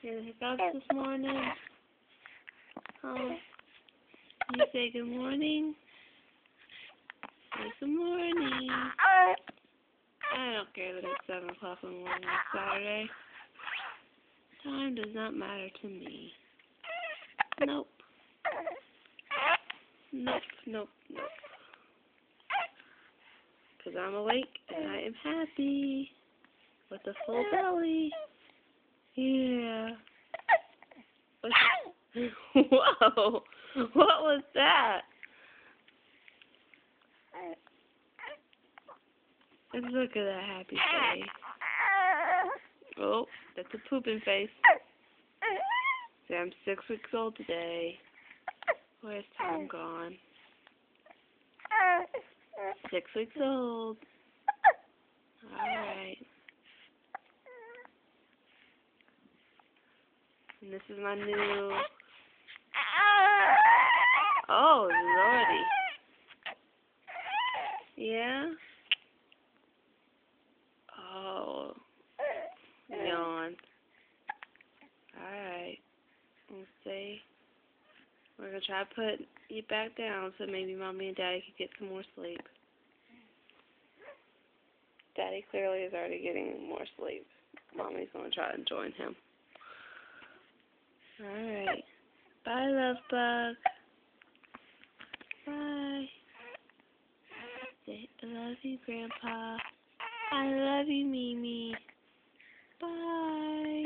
Hear the hiccups this morning? You say good morning? Say good morning. I don't care that it's 7 o'clock in the morning on Saturday. Time does not matter to me. Nope. Nope, nope, nope. Because I'm awake and I am happy. With a full belly. Yeah. Whoa! What was that? Let's look at that happy face. Oh, that's a pooping face. See, I'm 6 weeks old today. Where's Tom gone? 6 weeks old. Alright. And this is my new... Oh, lordy. Yeah? Oh. Yawn. Alright. Let's see. We're going to try to put you back down so maybe Mommy and Daddy could get some more sleep. Daddy clearly is already getting more sleep. Mommy's going to try to join him. Alright. Bye, love bug. Bye. Say, I love you, Grandpa. I love you, Mimi. Bye.